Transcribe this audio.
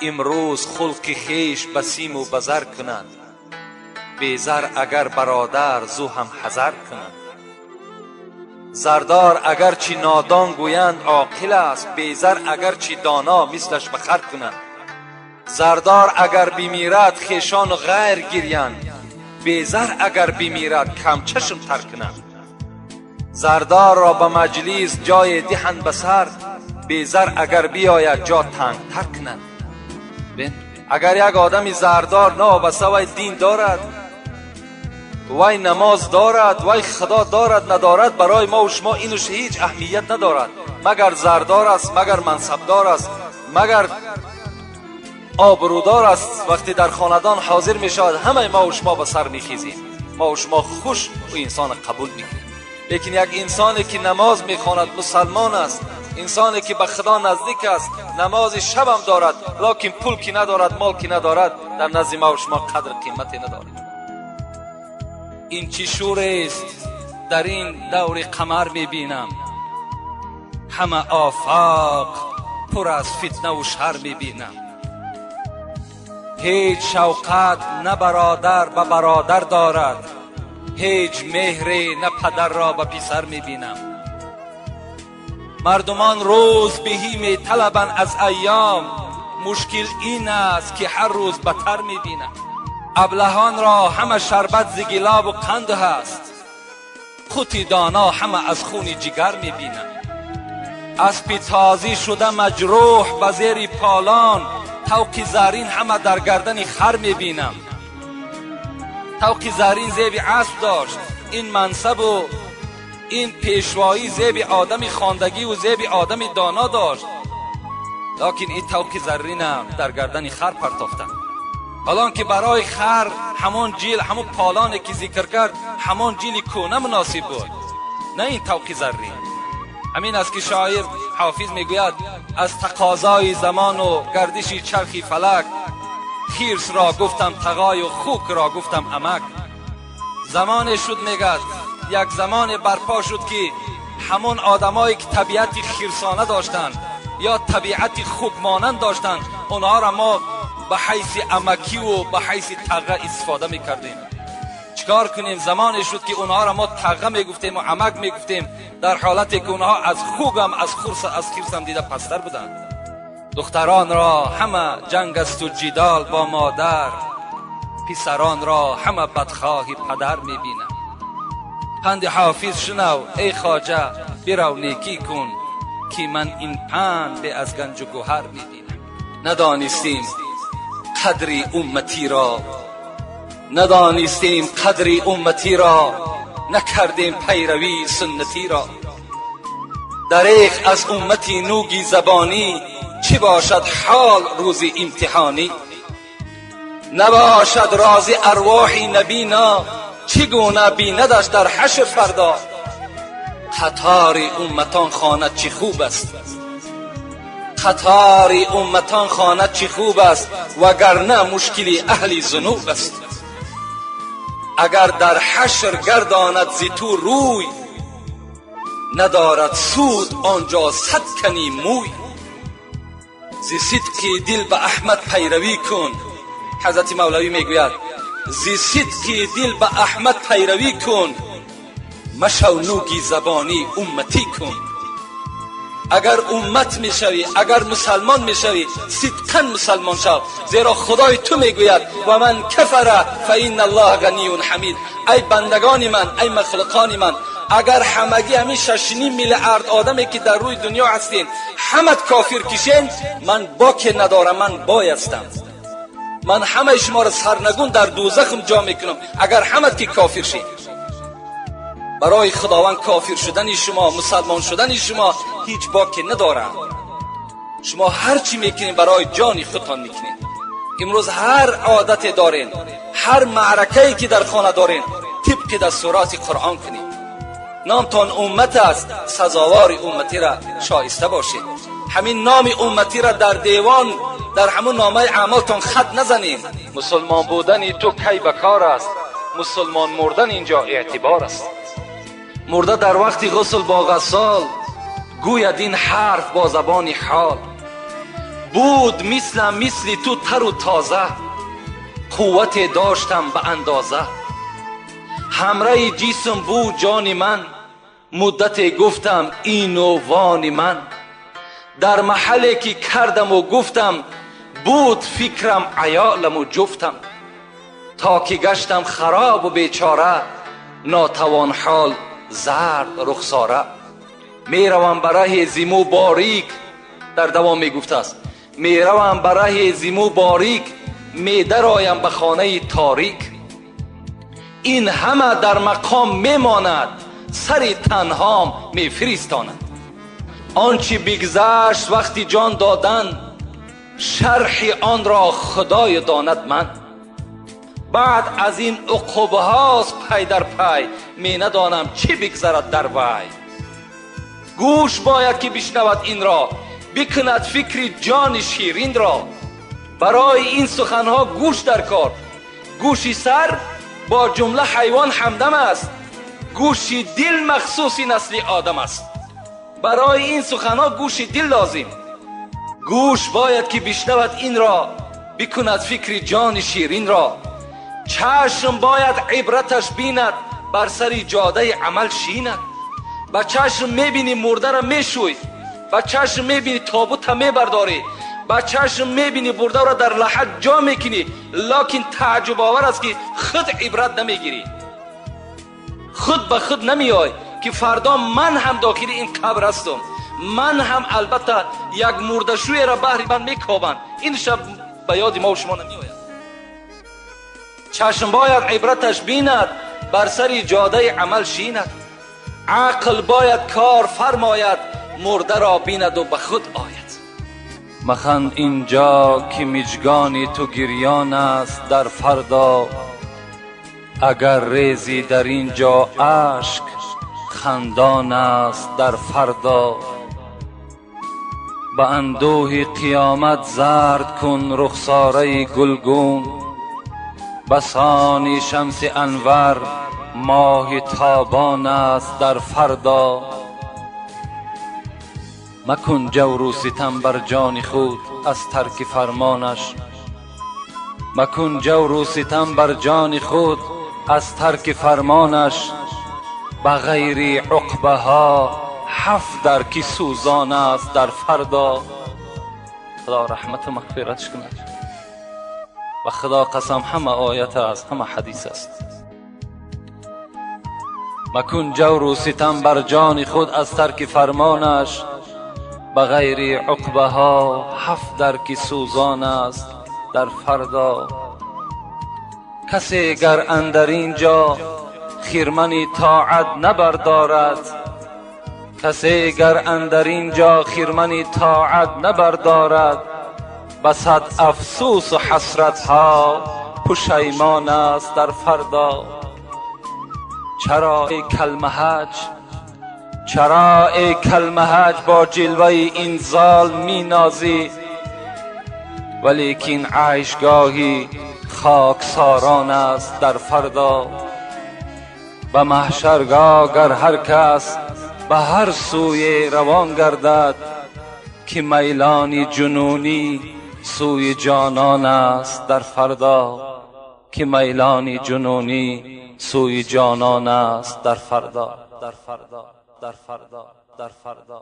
امروز خلق خیش بسیم و بزر کنند. بیزر اگر برادر زو هم حذر کنند. زردار اگر چی نادان گویند عاقل است، بیزر اگر چی دانا مثلش بخر کنند. زردار اگر بمیرد خیشان و غیر گریند، بیزر اگر بمیرد کم چشم تر کنند. زردار را به مجلس جای دهند بسر، بیزر اگر بیاید جا تنگ تر کنند. اگر یک آدمی زردار نوابسته وی دین دارد، وی نماز دارد، وی خدا دارد ندارد، برای ما و شما اینوش هیچ اهمیت ندارد. مگر زردار است، مگر منصبدار است، مگر آبرودار است، وقتی در خاندان حاضر می شود همه ما و شما به سر می خیزیم، ما و شما خوش و انسان قبول می کنیم. لیکن یک انسانی که نماز می خواند، مسلمان است، انسانی که به خدا نزدیک است، نماز شب هم دارد، لکن پول کی ندارد، مال کی ندارد، در نزد ما و شما قدر قیمتی ندارد. این چی شور است در این دور قمر می بینم، همه آفاق پر از فتنه و شر می بینم. هیچ شوقت نه برادر به برادر دارد، هیچ مهری نه پدر را به پسر می بینم. مردمان روز بهی می طلبند از ایام، مشکل این است که هر روز بدتر می بینم. ابلهان را همه شربت ز گلاب و قند هست، خود دانا همه از خون جگر می بینم. اسب تازی شده مجروح به زیر پالان، طوق زرین همه در گردن خر می بینم. طوق زرین زیب اسب داشت، این منصب و این پیشوایی زیب آدم خواندگی و زیب آدم دانا داشت، لیکن این طوق زرین در گردن خر پرتافتند. حالان که برای خر همون جیل، همون پالانی که ذکر کرد، همون جیل کونه مناسب بود، نه این طوق زرین. همین است که شاعر حافظ میگوید از تقاضای زمان و گردش چرخی فلک، خیرس را گفتم تقای و خوک را گفتم امک. زمان شد میگد، یک زمان برپا شد که همون آدمایی که طبیعت خیرسانه داشتند یا طبیعت خوک مانند داشتند، اونها را ما به حیث امکی و به حیث تقه استفاده میکردیم. چیکار کنیم؟ زمان شد که اونها را ما تقه میگفتیم و امک میگفتیم، در حالتی که اونها از خوک هم از خیرس هم دیده پستر بودند. دختران را همه جنگ است و جدال با مادر، پسران را همه بدخواهی پدر میبینم. پند حافظ شنو ای خواجه، برو نیکی کن که من این پند به از گنج و گوهر میبینم. ندانستیم قدری امتی را، ندانستیم قدری امتی را، نکردیم پیروی سنتی را. دریغ از امتی نوگی زبانی، چی باشد حال روز امتحانی. نباشد راز ارواح نبینا، چگونه بیندش در حشر فردا. قطار امتان خواند چه خوب است، قطار امتان خواند چه خوب است، وگرنه مشکل اهل ذنوب است. اگر در حشر گرداند ز تو روی، ندارد سود آنجا صد کنی موی. ز صدق دل به احمد پیروی کن، حضرت مولوی میگوید ز صدق دل به احمد پیروی کن، مشو نوگی زبانی امتی کن. اگر امت میشوی، اگر مسلمان میشوی، صدقا مسلمان شو، زیرا خدای تو میگوید و من کفر فإن الله غنی حمید. ای بندگان من، ای مخلوقان من، اگر همگی همین 6.5 میلیارد آدمی که در روی دنیا هستین همه کافر کشین، من باک ندارم، من بای هستم. من همه شما را سرنگون در دوزخم جا میکنم اگر همه که کافر شید. برای خداوند کافر شدن شما، مسلمان شدن شما هیچ باکی ندارد. شما هر چی میکنین برای جان خودتان میکنین. امروز هر عادت دارین، هر معرکه‌ای که در خانه دارین، طبق دستورات قرآن کنین. نامتان امت است، سزاوار امتی را شایسته باشید. همین نام امتی را در دیوان، در همون نامه اعمالتان خط نزنین. مسلمان بودن تو کی بکار است، مسلمان مردن اینجا اعتبار است. مرده در وقت غسل با غسال، گوید این حرف با زبان حال. بود مثل تو تر و تازه، قوت داشتم به اندازه. همراه جسم بود جان من، مدت گفتم این و وان من. در محلی که کردم و گفتم، بود فکرم عیالم و جفتم. تا که گشتم خراب و بیچاره، ناتوان حال زرد رخساره. میروم برای زیمو باریک، در دوام میگفته است، میروم برای زیمو باریک، میدرایم به خانه تاریک. این همه در مقام میماند، سر تنهام میفرستاند. آنچه بگذشت وقتی جان دادن، شرح آن را خدای داند من. بعد از این عقوبه هاست پی در پی، می ندانم چی بگذرد در وی. گوش باید که بشنود این را، بکند فکر جان شیرین را. برای این سخنها گوش در کار، گوشی سر با جمله حیوان همدم است، گوشی دل مخصوصی نسل آدم است. برای این سخنها گوشی دل لازم، گوش باید که بشنود این را، بکند فکر جان شیرین را. چشم باید عبرتش بیند، بر سر جاده عمل شیند. با چشم میبینی مرده را میشوی، با چشم میبینی تابوت را میبرداری، با چشم میبینی برده را در لحد جا میکنی. لکن تعجب آور است که خود عبرت نمیگیری، خود به خود نمیای که فردا من هم داخل این قبر هستم، من هم البته یک مردشوی را بهر من میکابند. این شب به یاد ما و شما نمیآید. چشم باید عبرتش بیند، بر سر جاده عمل شیند. عقل باید کار فرماید، مرده را بیند و به خود آید. مخند اینجا که مژگان تو گریان است در فردا، اگر ریزی در اینجا اشک خندان است در فردا. به اندوه قیامت زرد کن رخساره گلگون، بسان شمس انور ماه تابان است در فردا. مکن جور و ستم بر جان خود از ترک فرمانش، مکن جور و ستم بر جان خود از ترک فرمانش. بغیر عقبه ها 7 درک سوزان است در فردا. خدا رحمت و مغفرتش کند. و خدا قسم همه آیت است، همه حدیث است. مکن جور و ستم بر جان خود از ترک فرمانش، بغیر عقبه ها 7 درک سوزان است در فردا. کسی گر اندر اینجا خرمن طاعت نبردارد، کسی گر اندر اینجا خرمن طاعت نبردارد، بصد افسوس و حسرت ها پشیمان است در فردا. چرا ای کلمهج، چرا ای کلمهج با جلوه این زال می نازی، ولیکن عیشگاهی خاکساران است در فردا. به محشرگاه گر هر کس به هر سوی روان گردد، که میلان جنونی سوی جانان است در فردا، که میلان جنونی سوی جانان است در فردا، در فردا، در فردا، در فردا.